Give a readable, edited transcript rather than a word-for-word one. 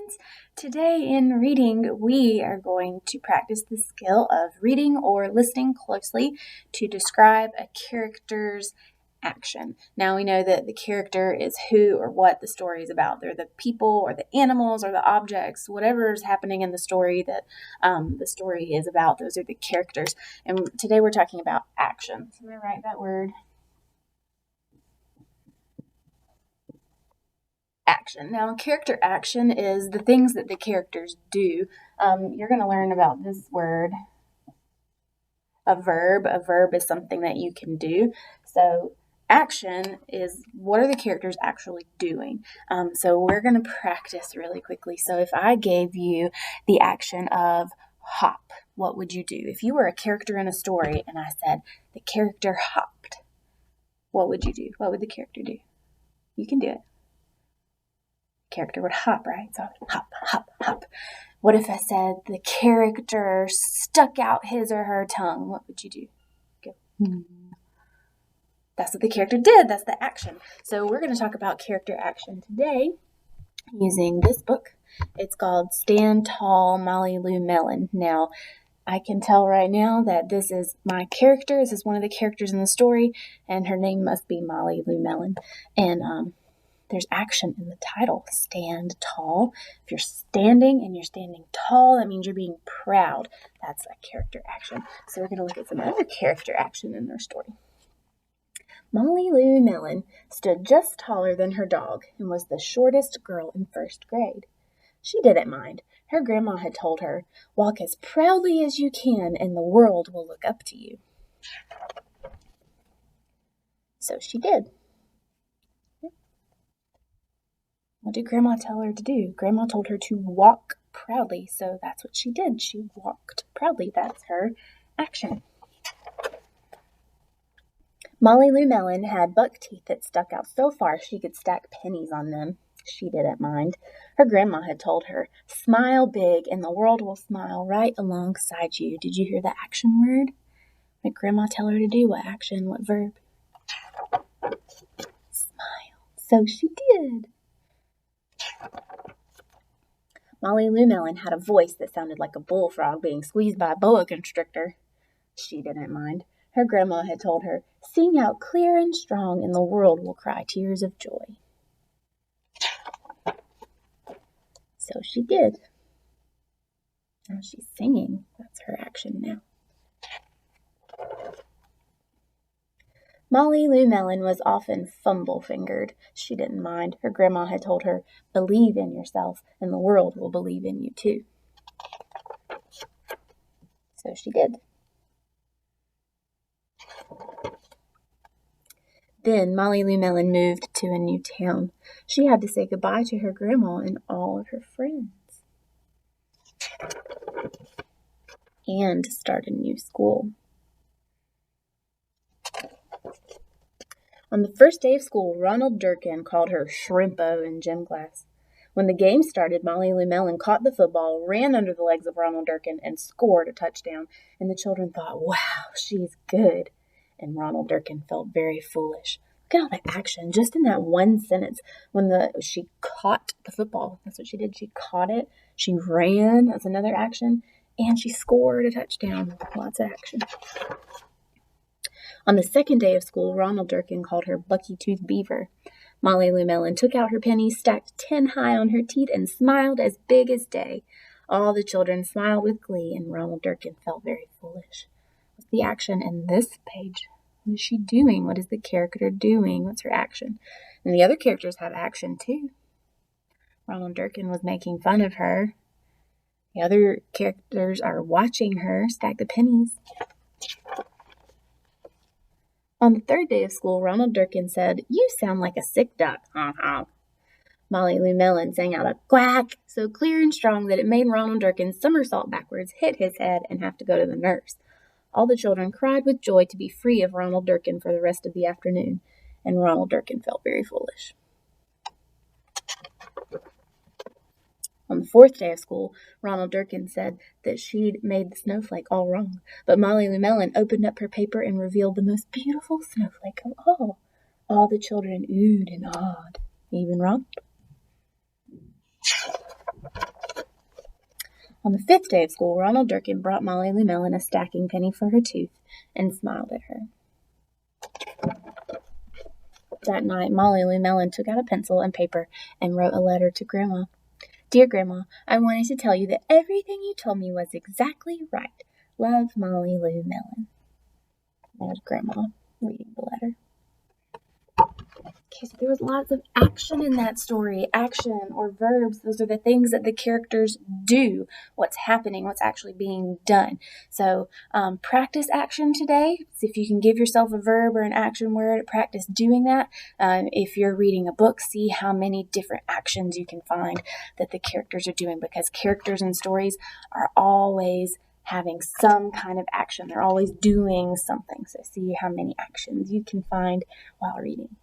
friends. Today in reading, we are going to practice the skill of reading or listening closely to describe a character's action. Now we know that the character is who or what the story is about. They're the people or the animals or the objects, whatever is happening in the story that the story is about. Those are the characters. And today we're talking about action. So I'm going to write that word. Action. Now, character action is the things that the characters do. You're going to learn about this word, a verb. A verb is something that you can do. So action is what are the characters actually doing. So we're going to practice really quickly. So if I gave you the action of hop, what would you do? If you were a character in a story and I said the character hopped, what would you do? What would the character do? You can do it. Character would hop, right? So hop, hop, hop. What if I said the character stuck out his or her tongue? What would you do? Go. That's what the character did. That's the action. So we're going to talk about character action today using this book. It's called Stand Tall, Molly Lou Melon. Now, I can tell right now that this is my character. This is one of the characters in the story, and her name must be Molly Lou Melon. And there's action in the title, stand tall. If you're standing and you're standing tall, that means you're being proud. That's a character action. So we're going to look at some other character action in their story. Molly Lou Melon stood just taller than her dog and was the shortest girl in first grade. She didn't mind. Her grandma had told her, "Walk as proudly as you can and the world will look up to you." So she did. What did Grandma tell her to do? Grandma told her to walk proudly, so that's what she did. She walked proudly. That's her action. Molly Lou Melon had buck teeth that stuck out so far she could stack pennies on them. She didn't mind. Her grandma had told her, "Smile big and the world will smile right alongside you." Did you hear the action word? What did Grandma tell her to do? What action? What verb? Smile. So she did. Molly Lou Melon had a voice that sounded like a bullfrog being squeezed by a boa constrictor. She didn't mind. Her grandma had told her, "Sing out clear and strong and the world will cry tears of joy." So she did. Now she's singing. That's her action now. Molly Lou Melon was often fumble-fingered. She didn't mind. Her grandma had told her, "Believe in yourself, and the world will believe in you too." So she did. Then Molly Lou Melon moved to a new town. She had to say goodbye to her grandma and all of her friends. And start a new school. On the first day of school, Ronald Durkin called her Shrimpo in gym class. When the game started, Molly Lou Melon caught the football, ran under the legs of Ronald Durkin, and scored a touchdown. And the children thought, "Wow, she's good." And Ronald Durkin felt very foolish. Look at all the action just in that one sentence. When she caught the football, that's what she did. She caught it. She ran. That's another action. And she scored a touchdown. Lots of action. On the second day of school, Ronald Durkin called her Bucky-Tooth Beaver. Molly Lou Melon took out her pennies, stacked 10 high on her teeth, and smiled as big as day. All the children smiled with glee, and Ronald Durkin felt very foolish. What's the action in this page? What is she doing? What is the character doing? What's her action? And the other characters have action too. Ronald Durkin was making fun of her. The other characters are watching her stack the pennies. On the third day of school, Ronald Durkin said, "You sound like a sick duck." Molly Lou Melon sang out a quack so clear and strong that it made Ronald Durkin somersault backwards, hit his head, and have to go to the nurse. All the children cried with joy to be free of Ronald Durkin for the rest of the afternoon, and Ronald Durkin felt very foolish. On the fourth day of school, Ronald Durkin said that she'd made the snowflake all wrong, but Molly Lou Melon opened up her paper and revealed the most beautiful snowflake of all. All the children oohed and awed, even Ronald. On the 5th day of school, Ronald Durkin brought Molly Lou Mellon a stacking penny for her tooth and smiled at her. That night, Molly Lou Mellon took out a pencil and paper and wrote a letter to Grandma. Dear Grandma, I wanted to tell you that everything you told me was exactly right. Love, Molly Lou Mellon. There's Grandma reading the letter. Okay, so there was lots of action in that story. Action or verbs, those are the things that the characters do. What's happening, what's actually being done. So practice action today. So if you can give yourself a verb or an action word, practice doing that. If you're reading a book, see how many different actions you can find that the characters are doing, because characters in stories are always having some kind of action. They're always doing something. So see how many actions you can find while reading.